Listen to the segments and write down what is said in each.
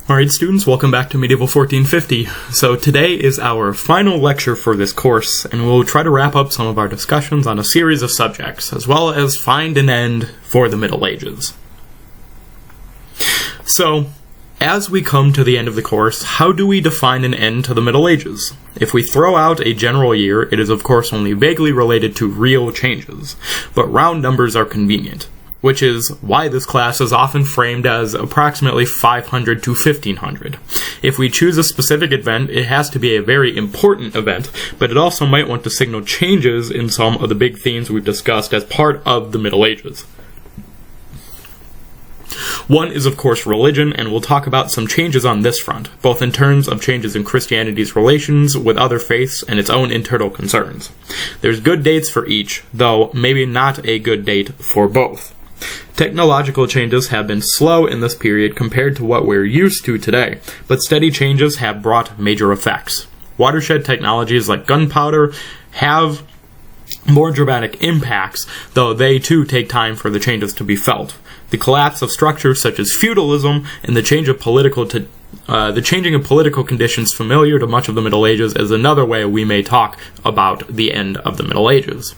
Alright students, welcome back to Medieval 1450. So today is our final lecture for this course, and we'll try to wrap up some of our discussions on a series of subjects, as well as find an end for the Middle Ages. So, as we come to the end of the course, how do we define an end to the Middle Ages? If we throw out a general year, it is of course only vaguely related to real changes, but round numbers are convenient, which is why this class is often framed as approximately 500 to 1500. If we choose a specific event, it has to be a very important event, but it also might want to signal changes in some of the big themes we've discussed as part of the Middle Ages. One is, of course, religion, and we'll talk about some changes on this front, both in terms of changes in Christianity's relations with other faiths and its own internal concerns. There's good dates for each, though maybe not a good date for both. Technological changes have been slow in this period compared to what we're used to today, but steady changes have brought major effects. Watershed technologies like gunpowder have more dramatic impacts, though they too take time for the changes to be felt. The collapse of structures such as feudalism and the changing of political conditions familiar to much of the Middle Ages is another way we may talk about the end of the Middle Ages.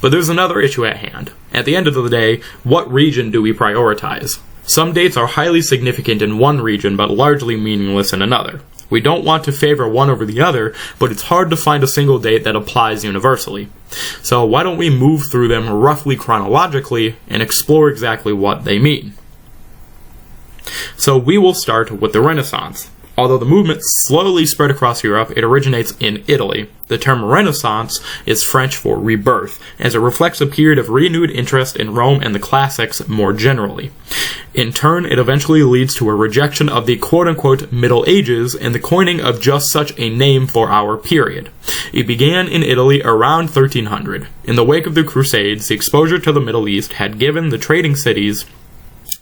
But there's another issue at hand. At the end of the day, what region do we prioritize? Some dates are highly significant in one region but largely meaningless in another. We don't want to favor one over the other, but it's hard to find a single date that applies universally. So why don't we move through them roughly chronologically and explore exactly what they mean? So we will start with the Renaissance. Although the movement slowly spread across Europe, it originates in Italy. The term Renaissance is French for rebirth, as it reflects a period of renewed interest in Rome and the classics more generally. In turn, it eventually leads to a rejection of the quote-unquote Middle Ages and the coining of just such a name for our period. It began in Italy around 1300. In the wake of the Crusades, the exposure to the Middle East had given the trading cities,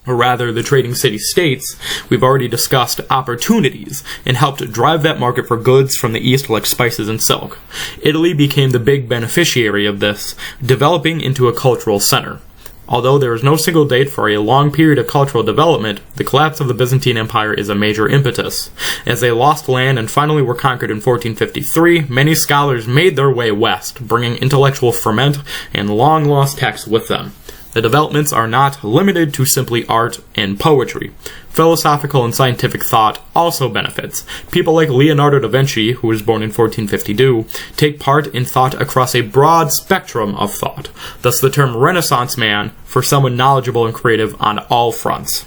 or rather the trading city-states we've already discussed, opportunities, and helped drive that market for goods from the east like spices and silk. Italy became the big beneficiary of this, developing into a cultural center. Although there is no single date for a long period of cultural development, the collapse of the Byzantine Empire is a major impetus. As they lost land and finally were conquered in 1453, many scholars made their way west, bringing intellectual ferment and long-lost texts with them. The developments are not limited to simply art and poetry. Philosophical and scientific thought also benefits. People like Leonardo da Vinci, who was born in 1452, take part in thought across a broad spectrum of thought, thus the term Renaissance man for someone knowledgeable and creative on all fronts.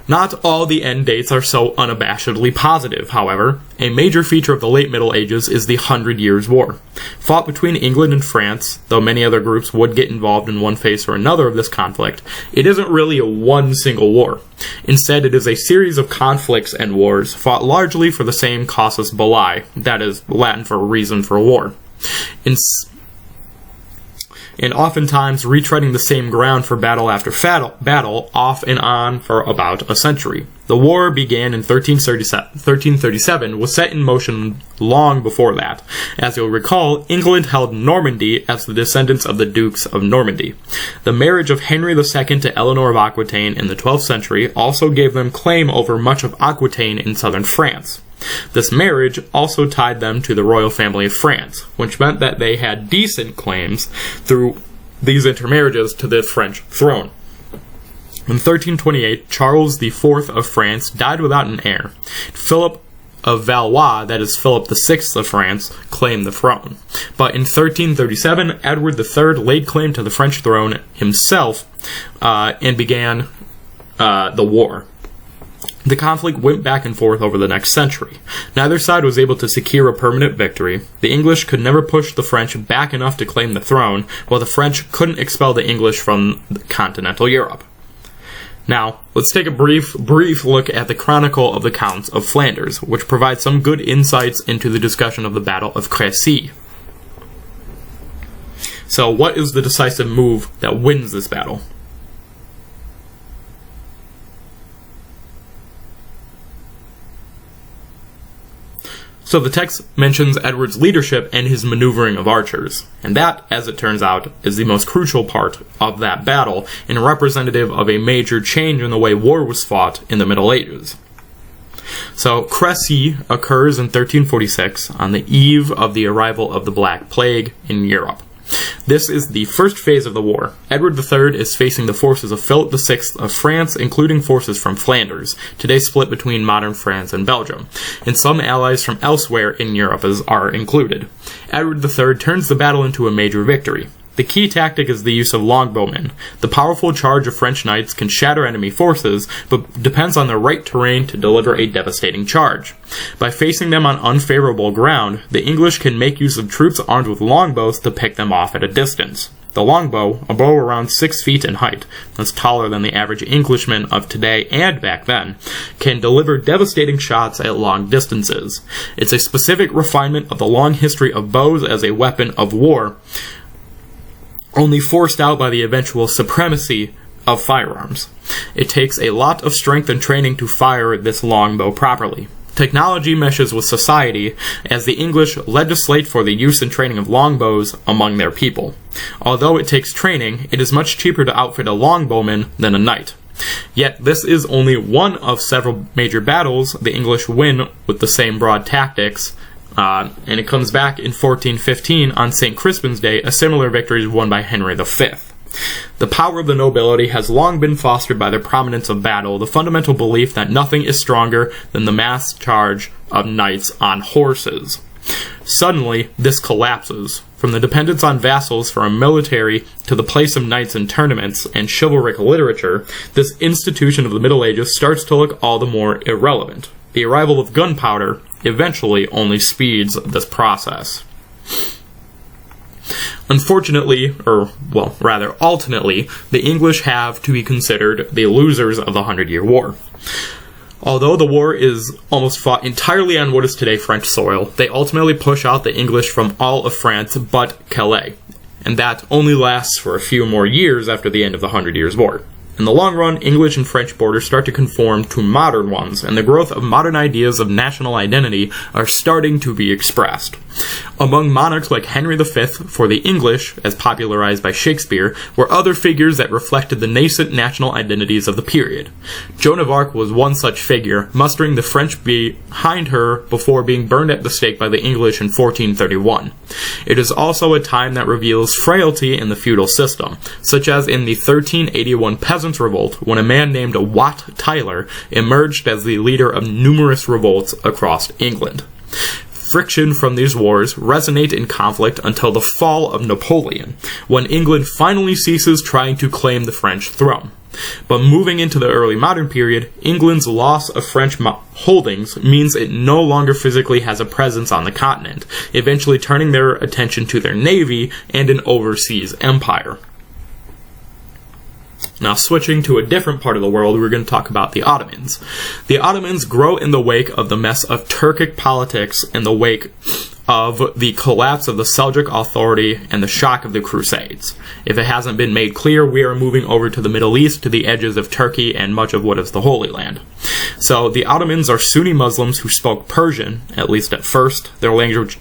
Not all the end dates are so unabashedly positive, however. A major feature of the late Middle Ages is the 100 Years' War. Fought between England and France, though many other groups would get involved in one phase or another of this conflict, it isn't really a one single war. Instead, it is a series of conflicts and wars fought largely for the same casus belli, that is, Latin for reason for war. And oftentimes retreading the same ground for battle after battle, off and on for about a century. The war began in 1337, was set in motion long before that. As you'll recall, England held Normandy as the descendants of the Dukes of Normandy. The marriage of Henry II to Eleanor of Aquitaine in the 12th century also gave them claim over much of Aquitaine in southern France. This marriage also tied them to the royal family of France, which meant that they had decent claims through these intermarriages to the French throne. In 1328, Charles IV of France died without an heir. Philip of Valois, that is Philip VI of France, claimed the throne. But in 1337, Edward III laid claim to the French throne himself and began the war. The conflict went back and forth over the next century. Neither side was able to secure a permanent victory. The English could never push the French back enough to claim the throne, while the French couldn't expel the English from continental Europe. Now, let's take a brief look at the Chronicle of the Counts of Flanders, which provides some good insights into the discussion of the Battle of Crécy. So, what is the decisive move that wins this battle? So the text mentions Edward's leadership and his maneuvering of archers, and that, as it turns out, is the most crucial part of that battle and representative of a major change in the way war was fought in the Middle Ages. So Crécy occurs in 1346 on the eve of the arrival of the Black Plague in Europe. This is the first phase of the war. Edward III is facing the forces of Philip VI of France, including forces from Flanders, today split between modern France and Belgium, and some allies from elsewhere in Europe are included. Edward III turns the battle into a major victory. The key tactic is the use of longbowmen. The powerful charge of French knights can shatter enemy forces, but depends on the right terrain to deliver a devastating charge. By facing them on unfavorable ground, the English can make use of troops armed with longbows to pick them off at a distance. The longbow, a bow around 6 feet in height, that's taller than the average Englishman of today and back then, can deliver devastating shots at long distances. It's a specific refinement of the long history of bows as a weapon of war, only forced out by the eventual supremacy of firearms. It takes a lot of strength and training to fire this longbow properly. Technology meshes with society as the English legislate for the use and training of longbows among their people. Although it takes training, it is much cheaper to outfit a longbowman than a knight. Yet this is only one of several major battles the English win with the same broad tactics, and it comes back in 1415 on St. Crispin's Day. A similar victory is won by Henry V. The power of the nobility has long been fostered by their prominence of battle, the fundamental belief that nothing is stronger than the mass charge of knights on horses. Suddenly, this collapses. From the dependence on vassals for a military to the place of knights in tournaments and chivalric literature, this institution of the Middle Ages starts to look all the more irrelevant. The arrival of gunpowder eventually only speeds this process. Unfortunately, ultimately, the English have to be considered the losers of the 100-Year War. Although the war is almost fought entirely on what is today French soil, they ultimately push out the English from all of France but Calais, and that only lasts for a few more years after the end of the 100 Years' War. In the long run, English and French borders start to conform to modern ones, and the growth of modern ideas of national identity are starting to be expressed. Among monarchs like Henry V, for the English, as popularized by Shakespeare, were other figures that reflected the nascent national identities of the period. Joan of Arc was one such figure, mustering the French behind her before being burned at the stake by the English in 1431. It is also a time that reveals frailty in the feudal system, such as in the 1381 Peasants' Revolt, when a man named Wat Tyler emerged as the leader of numerous revolts across England. Friction from these wars resonate in conflict until the fall of Napoleon, when England finally ceases trying to claim the French throne. But moving into the early modern period, England's loss of French holdings means it no longer physically has a presence on the continent, eventually turning their attention to their navy and an overseas empire. Now, switching to a different part of the world, we're going to talk about the Ottomans. The Ottomans grow in the wake of the mess of Turkic politics, in the wake of the collapse of the Seljuk authority and the shock of the Crusades. If it hasn't been made clear, we are moving over to the Middle East, to the edges of Turkey and much of what is the Holy Land. So the Ottomans are Sunni Muslims who spoke Persian, at least at first. Their language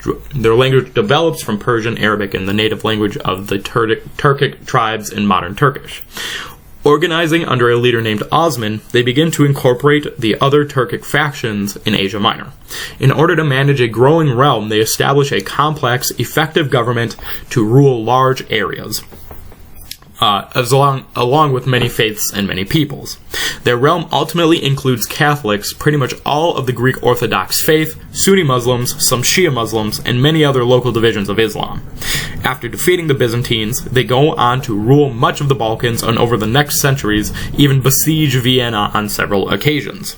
develops from Persian, Arabic, and the native language of the Turkic tribes in modern Turkish. Organizing under a leader named Osman, they begin to incorporate the other Turkic factions in Asia Minor. In order to manage a growing realm, they establish a complex, effective government to rule large areas, along with many faiths and many peoples. Their realm ultimately includes Catholics, pretty much all of the Greek Orthodox faith, Sunni Muslims, some Shia Muslims, and many other local divisions of Islam. After defeating the Byzantines, they go on to rule much of the Balkans, and over the next centuries, even besiege Vienna on several occasions.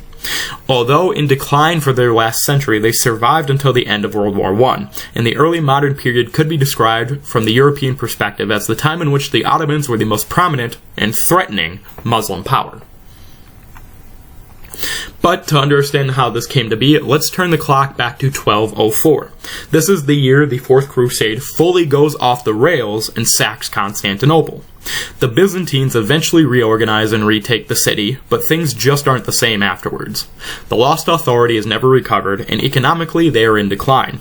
Although in decline for their last century, they survived until the end of World War I, and the early modern period could be described from the European perspective as the time in which the Ottomans were the most prominent and threatening Muslim power. But to understand how this came to be, let's turn the clock back to 1204. This is the year the Fourth Crusade fully goes off the rails and sacks Constantinople. The Byzantines eventually reorganize and retake the city, but things just aren't the same afterwards. The lost authority is never recovered, and economically they are in decline.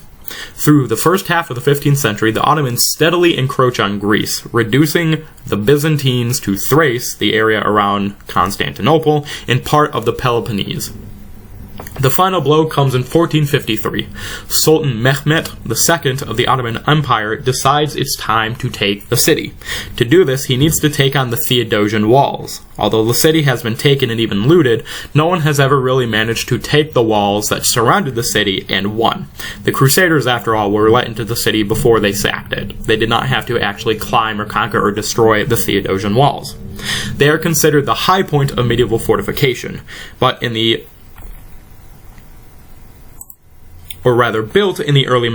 Through the first half of the 15th century, the Ottomans steadily encroach on Greece, reducing the Byzantines to Thrace, the area around Constantinople, and part of the Peloponnese. The final blow comes in 1453. Sultan Mehmet II of the Ottoman Empire decides it's time to take the city. To do this, he needs to take on the Theodosian walls. Although the city has been taken and even looted, no one has ever really managed to take the walls that surrounded the city and won. The Crusaders, after all, were let into the city before they sacked it. They did not have to actually climb or conquer or destroy the Theodosian walls. They are considered the high point of medieval fortification, but built in the early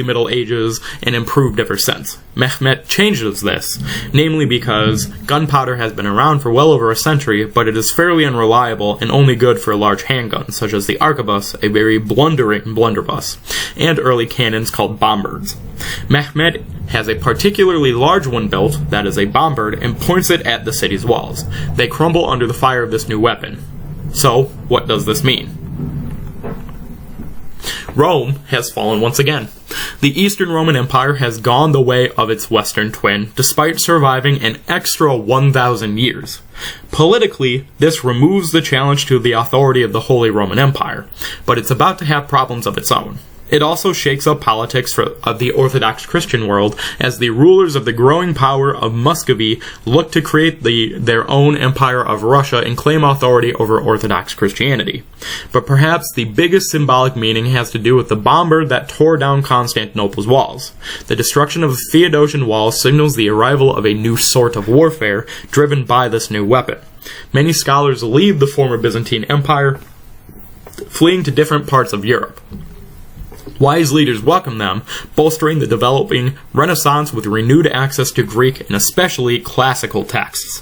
Middle Ages and improved ever since. Mehmet changes this, namely because gunpowder has been around for well over a century, but it is fairly unreliable and only good for large handguns, such as the arquebus, a very blundering blunderbuss, and early cannons called bombards. Mehmet has a particularly large one built, that is a bombard, and points it at the city's walls. They crumble under the fire of this new weapon. So, what does this mean? Rome has fallen once again. The Eastern Roman Empire has gone the way of its Western twin, despite surviving an extra 1,000 years. Politically, this removes the challenge to the authority of the Holy Roman Empire, but it's about to have problems of its own. It also shakes up politics of the Orthodox Christian world as the rulers of the growing power of Muscovy look to create their own empire of Russia and claim authority over Orthodox Christianity. But perhaps the biggest symbolic meaning has to do with the bombard that tore down Constantinople's walls. The destruction of the Theodosian walls signals the arrival of a new sort of warfare driven by this new weapon. Many scholars leave the former Byzantine Empire, fleeing to different parts of Europe. Wise leaders welcome them, bolstering the developing Renaissance with renewed access to Greek and especially classical texts.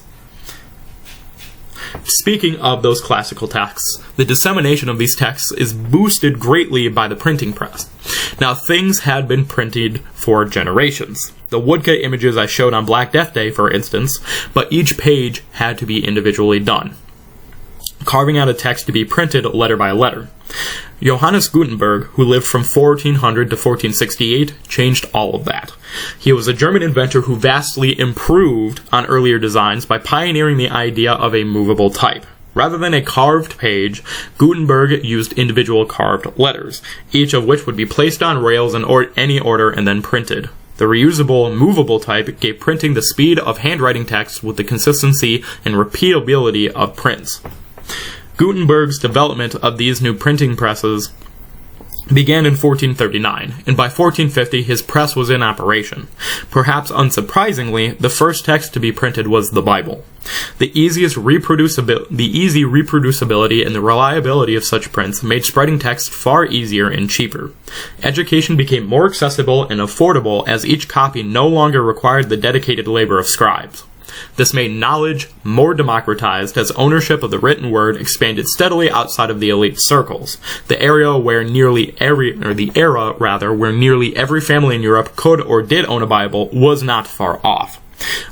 Speaking of those classical texts, the dissemination of these texts is boosted greatly by the printing press. Now, things had been printed for generations. The woodcut images I showed on Black Death Day, for instance, but each page had to be individually done, carving out a text to be printed letter by letter. Johannes Gutenberg, who lived from 1400 to 1468, changed all of that. He was a German inventor who vastly improved on earlier designs by pioneering the idea of a movable type. Rather than a carved page, Gutenberg used individual carved letters, each of which would be placed on rails in any order and then printed. The reusable, movable type gave printing the speed of handwriting text with the consistency and repeatability of prints. Gutenberg's development of these new printing presses began in 1439, and by 1450 his press was in operation. Perhaps unsurprisingly, the first text to be printed was the Bible. The easy reproducibility and the reliability of such prints made spreading text far easier and cheaper. Education became more accessible and affordable as each copy no longer required the dedicated labor of scribes. This made knowledge more democratized as ownership of the written word expanded steadily outside of the elite circles, the era where nearly every family in Europe could or did own a Bible was not far off.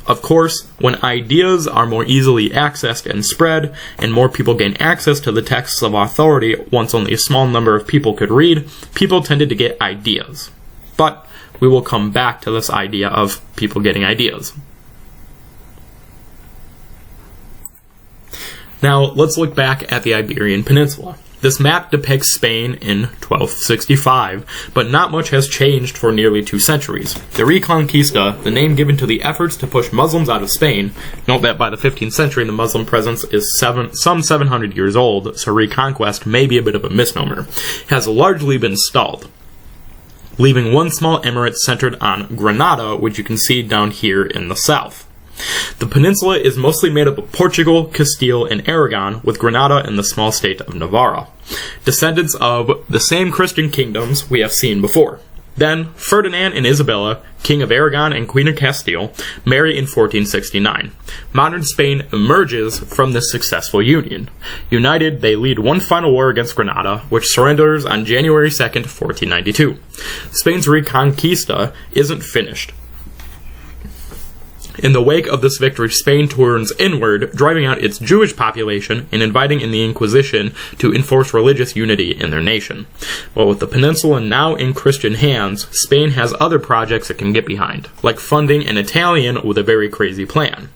Of course, when ideas are more easily accessed and spread, and more people gain access to the texts of authority once only a small number of people could read, people tended to get ideas. But we will come back to this idea of people getting ideas. Now, let's look back at the Iberian Peninsula. This map depicts Spain in 1265, but not much has changed for nearly 2 centuries. The Reconquista, the name given to the efforts to push Muslims out of Spain, note that by the 15th century the Muslim presence is some 700 years old, so reconquest may be a bit of a misnomer, has largely been stalled, leaving one small emirate centered on Granada, which you can see down here in the south. The peninsula is mostly made up of Portugal, Castile, and Aragon, with Granada in the small state of Navarra, descendants of the same Christian kingdoms we have seen before. Then, Ferdinand and Isabella, King of Aragon and Queen of Castile, marry in 1469. Modern Spain emerges from this successful union. United, they lead one final war against Granada, which surrenders on January 2nd, 1492. Spain's Reconquista isn't finished. In the wake of this victory, Spain turns inward, driving out its Jewish population and inviting in the Inquisition to enforce religious unity in their nation. But with the peninsula now in Christian hands, Spain has other projects it can get behind, like funding an Italian with a very crazy plan.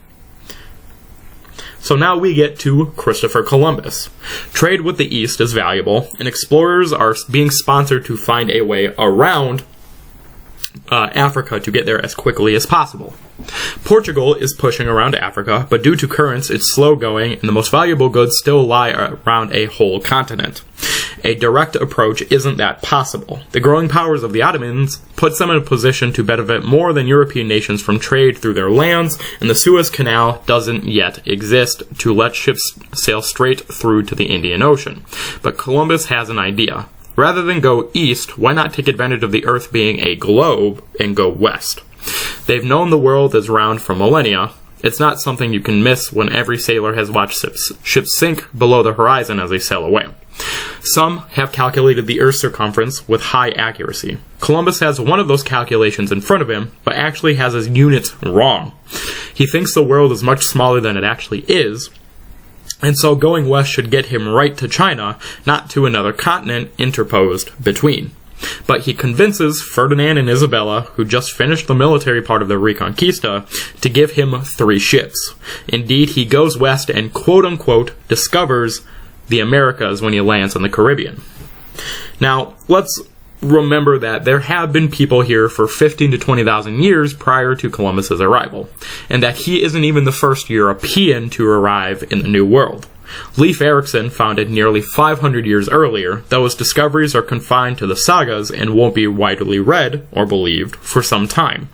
So now we get to Christopher Columbus. Trade with the East is valuable, and explorers are being sponsored to find a way around Africa to get there as quickly as possible. Portugal is pushing around Africa, but due to currents, it's slow going, and the most valuable goods still lie around a whole continent. A direct approach isn't that possible. The growing powers of the Ottomans puts them in a position to benefit more than European nations from trade through their lands, and the Suez Canal doesn't yet exist to let ships sail straight through to the Indian Ocean. But Columbus has an idea. Rather than go east, why not take advantage of the Earth being a globe and go west? They've known the world is round for millennia. It's not something you can miss when every sailor has watched ships sink below the horizon as they sail away. Some have calculated the Earth's circumference with high accuracy. Columbus has one of those calculations in front of him, but actually has his units wrong. He thinks the world is much smaller than it actually is, and so going west should get him right to China, not to another continent interposed between. But he convinces Ferdinand and Isabella, who just finished the military part of the Reconquista, to give him 3 ships. Indeed, he goes west and quote-unquote discovers the Americas when he lands in the Caribbean. Now, let's remember that there have been people here for 15 to 20,000 years prior to Columbus's arrival, and that he isn't even the first European to arrive in the New World. Leif Erikson founded nearly 500 years earlier, though his discoveries are confined to the sagas and won't be widely read or believed for some time.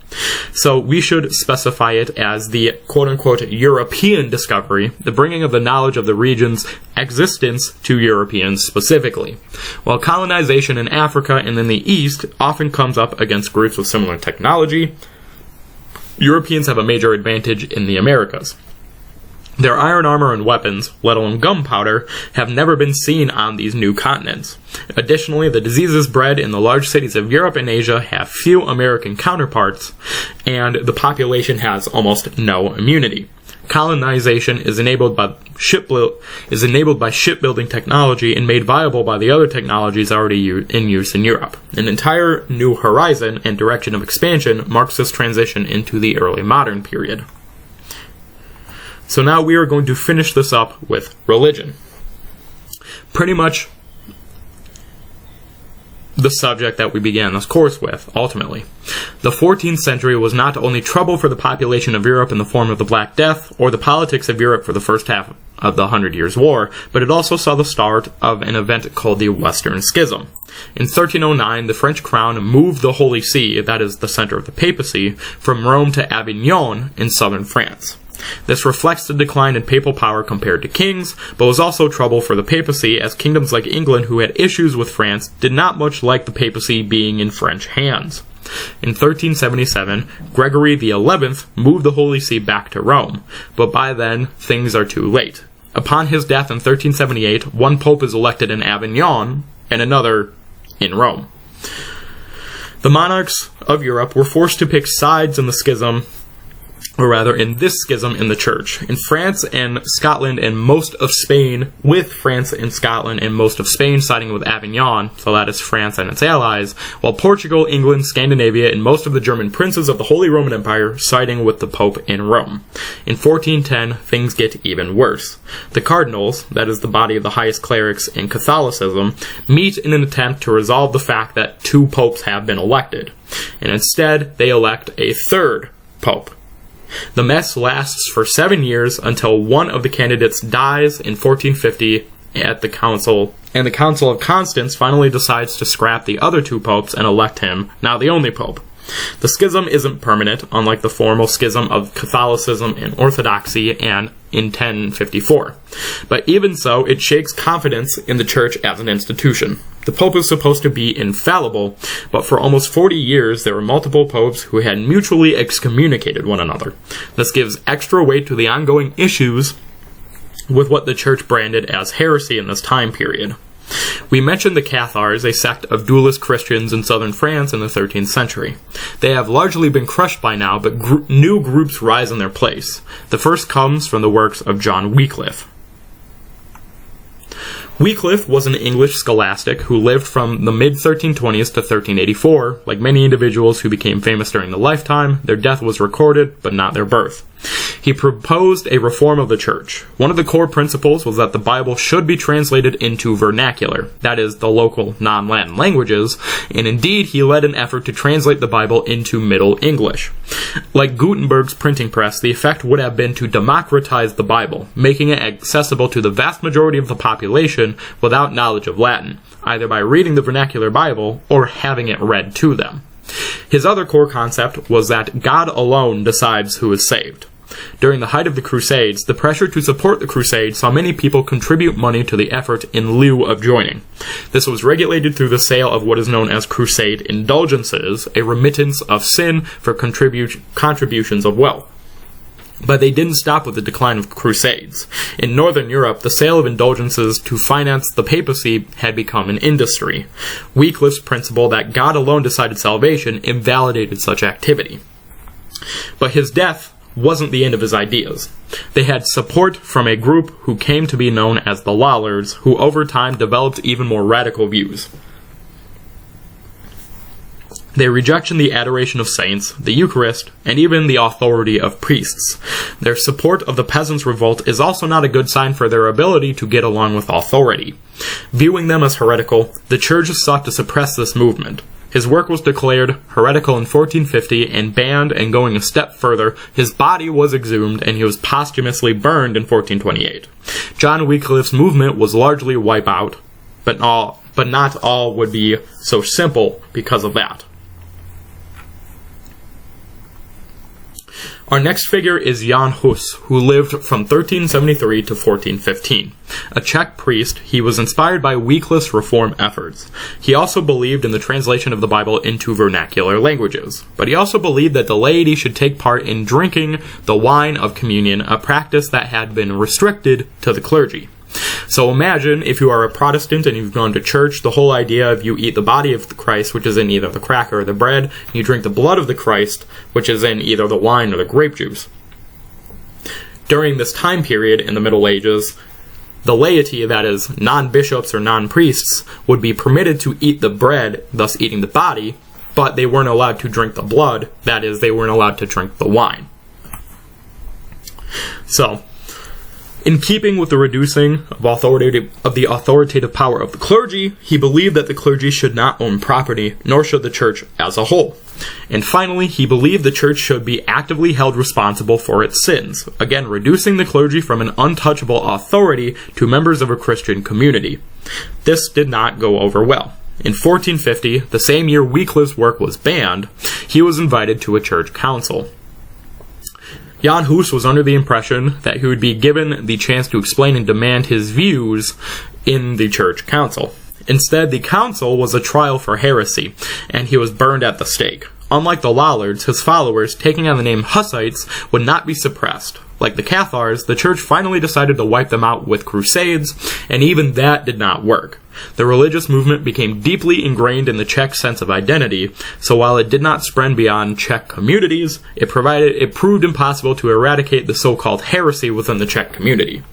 So we should specify it as the quote-unquote European discovery, the bringing of the knowledge of the region's existence to Europeans specifically. While colonization in Africa and in the East often comes up against groups with similar technology, Europeans have a major advantage in the Americas. Their iron armor and weapons, let alone gunpowder, have never been seen on these new continents. Additionally, the diseases bred in the large cities of Europe and Asia have few American counterparts, and the population has almost no immunity. Colonization is enabled by shipbuilding technology and made viable by the other technologies already in use in Europe. An entire new horizon and direction of expansion marks this transition into the early modern period. So now we are going to finish this up with religion. Pretty much the subject that we began this course with, ultimately. The 14th century was not only trouble for the population of Europe in the form of the Black Death, or the politics of Europe for the first half of the 100 Years' War, but it also saw the start of an event called the Western Schism. In 1309, the French crown moved the Holy See, that is the center of the papacy, from Rome to Avignon in southern France. This reflects the decline in papal power compared to kings, but was also trouble for the papacy, as kingdoms like England, who had issues with France, did not much like the papacy being in French hands. In 1377, Gregory XI moved the Holy See back to Rome, but by then, things are too late. Upon his death in 1378, one pope is elected in Avignon, and another in Rome. The monarchs of Europe were forced to pick sides in the schism, or rather in this schism in the church. In France and Scotland and most of Spain, with France and Scotland and most of Spain siding with Avignon, so that is France and its allies, while Portugal, England, Scandinavia, and most of the German princes of the Holy Roman Empire siding with the Pope in Rome. In 1410, things get even worse. The cardinals, that is the body of the highest clerics in Catholicism, meet in an attempt to resolve the fact that 2 popes have been elected, and instead they elect a 3rd pope. The mess lasts for 7 years until one of the candidates dies in 1450 at the council, and the Council of Constance finally decides to scrap the other 2 popes and elect him, now the only pope. The schism isn't permanent, unlike the formal schism of Catholicism and Orthodoxy and in 1054. But even so, it shakes confidence in the Church as an institution. The Pope is supposed to be infallible, but for almost 40 years there were multiple popes who had mutually excommunicated one another. This gives extra weight to the ongoing issues with what the Church branded as heresy in this time period. We mentioned the Cathars, a sect of dualist Christians in southern France in the 13th century. They have largely been crushed by now, but new groups rise in their place. The first comes from the works of John Wycliffe. Wycliffe was an English scholastic who lived from the mid-1320s to 1384. Like many individuals who became famous during the lifetime, their death was recorded, but not their birth. He proposed a reform of the Church. One of the core principles was that the Bible should be translated into vernacular, that is, the local non-Latin languages, and indeed he led an effort to translate the Bible into Middle English. Like Gutenberg's printing press, the effect would have been to democratize the Bible, making it accessible to the vast majority of the population without knowledge of Latin, either by reading the vernacular Bible or having it read to them. His other core concept was that God alone decides who is saved. During the height of the Crusades, the pressure to support the Crusade saw many people contribute money to the effort in lieu of joining. This was regulated through the sale of what is known as Crusade indulgences, a remittance of sin for contributions of wealth. But they didn't stop with the decline of Crusades. In Northern Europe, the sale of indulgences to finance the papacy had become an industry. Wycliffe's principle that God alone decided salvation invalidated such activity. But his death wasn't the end of his ideas. They had support from a group who came to be known as the Lollards, who over time developed even more radical views. They rejected the adoration of saints, the Eucharist, and even the authority of priests. Their support of the peasants' revolt is also not a good sign for their ability to get along with authority. Viewing them as heretical, the Church sought to suppress this movement. His work was declared heretical in 1450 and banned, and going a step further, his body was exhumed and he was posthumously burned in 1428. John Wycliffe's movement was largely wiped out, but not all would be so simple because of that. Our next figure is Jan Hus, who lived from 1373 to 1415. A Czech priest, he was inspired by Wycliffe's reform efforts. He also believed in the translation of the Bible into vernacular languages. But he also believed that the laity should take part in drinking the wine of communion, a practice that had been restricted to the clergy. So imagine if you are a Protestant and you've gone to church, the whole idea of you eat the body of the Christ, which is in either the cracker or the bread, and you drink the blood of the Christ, which is in either the wine or the grape juice. During this time period in the Middle Ages, the laity, that is, non-bishops or non-priests, would be permitted to eat the bread, thus eating the body, but they weren't allowed to drink the blood, that is, they weren't allowed to drink the wine. So, in keeping with the reducing of the authoritative power of the clergy, he believed that the clergy should not own property, nor should the church as a whole. And finally, he believed the church should be actively held responsible for its sins, again reducing the clergy from an untouchable authority to members of a Christian community. This did not go over well. In 1450, the same year Wycliffe's work was banned, he was invited to a church council. Jan Hus was under the impression that he would be given the chance to explain and demand his views in the church council. Instead, the council was a trial for heresy, and he was burned at the stake. Unlike the Lollards, his followers, taking on the name Hussites, would not be suppressed. Like the Cathars, the church finally decided to wipe them out with crusades, and even that did not work. The religious movement became deeply ingrained in the Czech sense of identity, so while it did not spread beyond Czech communities, it proved impossible to eradicate the so-called heresy within the Czech community.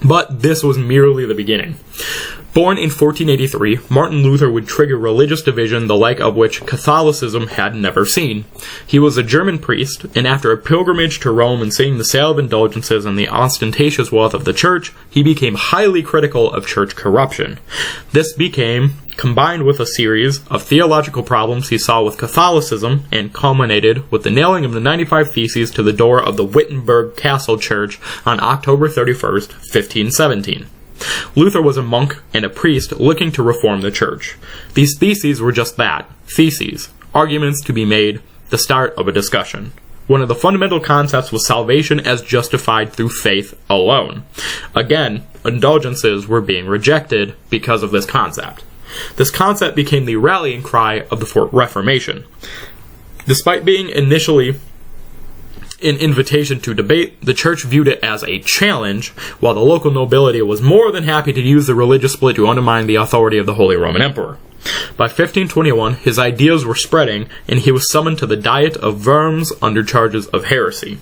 But this was merely the beginning. Born in 1483, Martin Luther would trigger religious division the like of which Catholicism had never seen. He was a German priest, and after a pilgrimage to Rome and seeing the sale of indulgences and the ostentatious wealth of the church, he became highly critical of church corruption. This became, combined with a series of theological problems he saw with Catholicism, and culminated with the nailing of the 95 Theses to the door of the Wittenberg Castle Church on October 31st, 1517. Luther was a monk and a priest looking to reform the church. These theses were just that, theses, arguments to be made, the start of a discussion. One of the fundamental concepts was salvation as justified through faith alone. Again, indulgences were being rejected because of this concept. This concept became the rallying cry of the Reformation. Despite being initially an invitation to debate, the church viewed it as a challenge, while the local nobility was more than happy to use the religious split to undermine the authority of the Holy Roman Emperor. By 1521, his ideas were spreading, and he was summoned to the Diet of Worms under charges of heresy.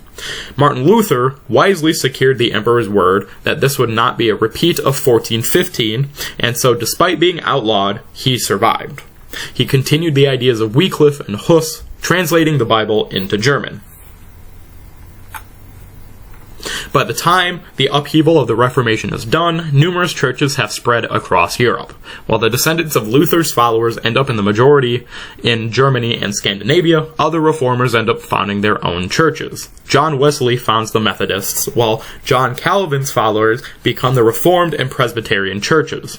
Martin Luther wisely secured the emperor's word that this would not be a repeat of 1415, and so despite being outlawed, he survived. He continued the ideas of Wycliffe and Huss, translating the Bible into German. By the time the upheaval of the Reformation is done, numerous churches have spread across Europe. While the descendants of Luther's followers end up in the majority in Germany and Scandinavia, other reformers end up founding their own churches. John Wesley founds the Methodists, while John Calvin's followers become the Reformed and Presbyterian churches.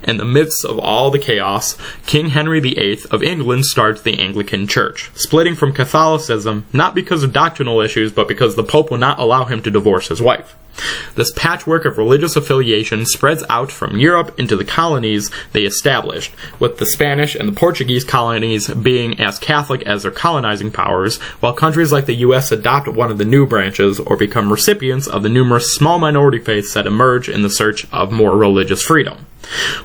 In the midst of all the chaos, King Henry VIII of England starts the Anglican Church, splitting from Catholicism not because of doctrinal issues, but because the Pope will not allow him to divorce his wife. This patchwork of religious affiliation spreads out from Europe into the colonies they established, with the Spanish and the Portuguese colonies being as Catholic as their colonizing powers, while countries like the U.S. adopt one of the new branches or become recipients of the numerous small minority faiths that emerge in the search of more religious freedom.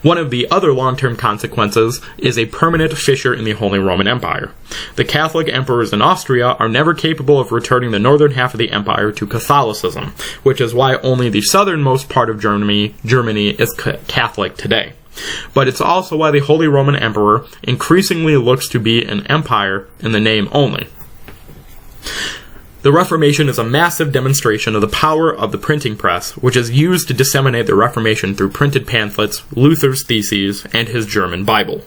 One of the other long-term consequences is a permanent fissure in the Holy Roman Empire. The Catholic emperors in Austria are never capable of returning the northern half of the empire to Catholicism, which is why only the southernmost part of Germany is Catholic today. But it's also why the Holy Roman Emperor increasingly looks to be an empire in the name only. The Reformation is a massive demonstration of the power of the printing press, which is used to disseminate the Reformation through printed pamphlets, Luther's theses, and his German Bible.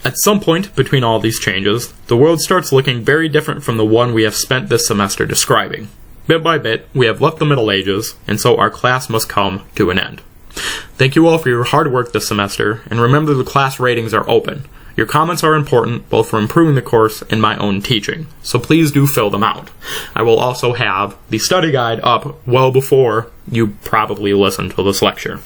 At some point between all these changes, the world starts looking very different from the one we have spent this semester describing. Bit by bit, we have left the Middle Ages, and so our class must come to an end. Thank you all for your hard work this semester, and remember the class ratings are open. Your comments are important, both for improving the course and my own teaching, so please do fill them out. I will also have the study guide up well before you probably listen to this lecture.